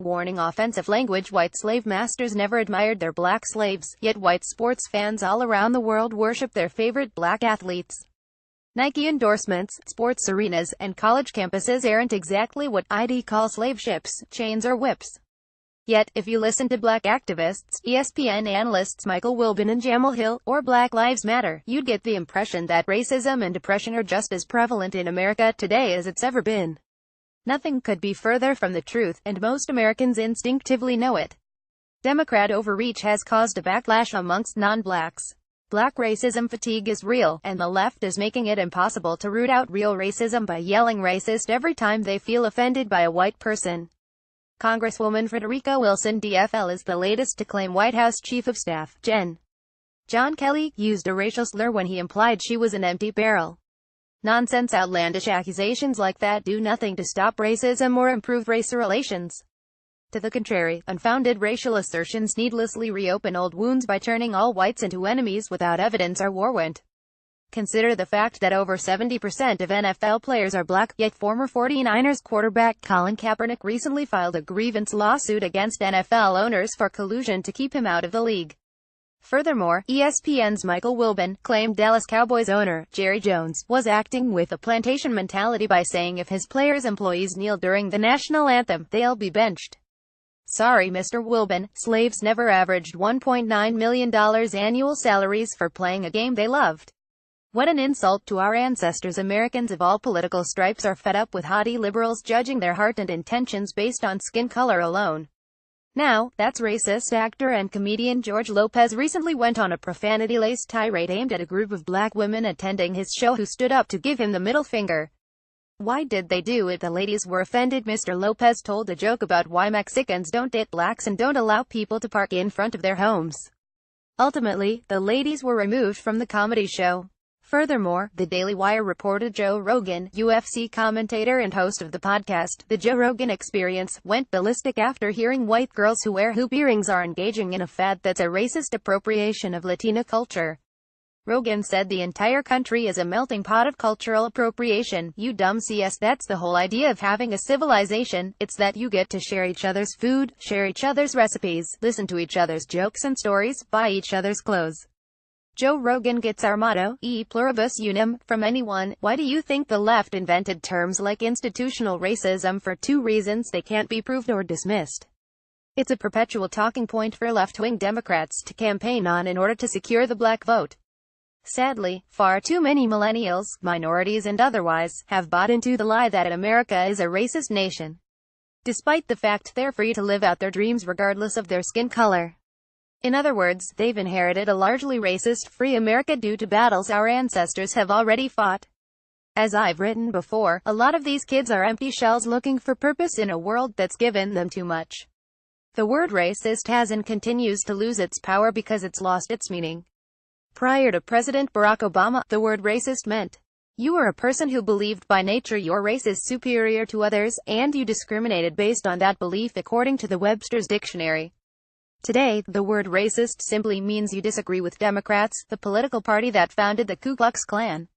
Warning: offensive language. White slave masters never admired their black slaves, yet white sports fans all around the world worship their favorite black athletes. Nike endorsements, sports arenas, and college campuses aren't exactly what I'd call slave ships, chains or whips. Yet, if you listen to black activists, ESPN analysts Michael Wilbon and Jamal Hill, or Black Lives Matter, you'd get the impression that racism and oppression are just as prevalent in America today as it's ever been. Nothing could be further from the truth, and most Americans instinctively know it. Democrat overreach has caused a backlash amongst non-blacks. Black racism fatigue is real, and the left is making it impossible to root out real racism by yelling racist every time they feel offended by a white person. Congresswoman Frederica Wilson DFL is the latest to claim White House Chief of Staff, John Kelly, used a racial slur when he implied she was an empty barrel. Nonsense. Outlandish accusations like that do nothing to stop racism or improve race relations. To the contrary, unfounded racial assertions needlessly reopen old wounds by turning all whites into enemies without evidence or warrant. Consider the fact that over 70% of NFL players are black, yet former 49ers quarterback Colin Kaepernick recently filed a grievance lawsuit against NFL owners for collusion to keep him out of the league. Furthermore, ESPN's Michael Wilbon claimed Dallas Cowboys owner, Jerry Jones, was acting with a plantation mentality by saying if his players' employees kneel during the national anthem, they'll be benched. Sorry, Mr. Wilbon, slaves never averaged $1.9 million annual salaries for playing a game they loved. What an insult to our ancestors. Americans of all political stripes are fed up with haughty liberals judging their heart and intentions based on skin color alone. Now, that's racist. Actor and comedian George Lopez recently went on a profanity-laced tirade aimed at a group of black women attending his show who stood up to give him the middle finger. Why did they do it? The ladies were offended. Mr. Lopez told a joke about why Mexicans don't date blacks and don't allow people to park in front of their homes. Ultimately, the ladies were removed from the comedy show. Furthermore, the Daily Wire reported Joe Rogan, UFC commentator and host of the podcast, The Joe Rogan Experience, went ballistic after hearing white girls who wear hoop earrings are engaging in a fad that's a racist appropriation of Latina culture. Rogan said the entire country is a melting pot of cultural appropriation. You dumb CS, that's the whole idea of having a civilization. It's that you get to share each other's food, share each other's recipes, listen to each other's jokes and stories, buy each other's clothes. Joe Rogan gets our motto, e pluribus unum, from anyone. Why do you think the left invented terms like institutional racism? For two reasons: they can't be proved or dismissed. It's a perpetual talking point for left-wing Democrats to campaign on in order to secure the black vote. Sadly, far too many millennials, minorities and otherwise, have bought into the lie that America is a racist nation, despite the fact they're free to live out their dreams regardless of their skin color. In other words, they've inherited a largely racist, free America due to battles our ancestors have already fought. As I've written before, a lot of these kids are empty shells looking for purpose in a world that's given them too much. The word racist has and continues to lose its power because it's lost its meaning. Prior to President Barack Obama, the word racist meant you were a person who believed by nature your race is superior to others, and you discriminated based on that belief according to the Webster's Dictionary. Today, the word racist simply means you disagree with Democrats, the political party that founded the Ku Klux Klan.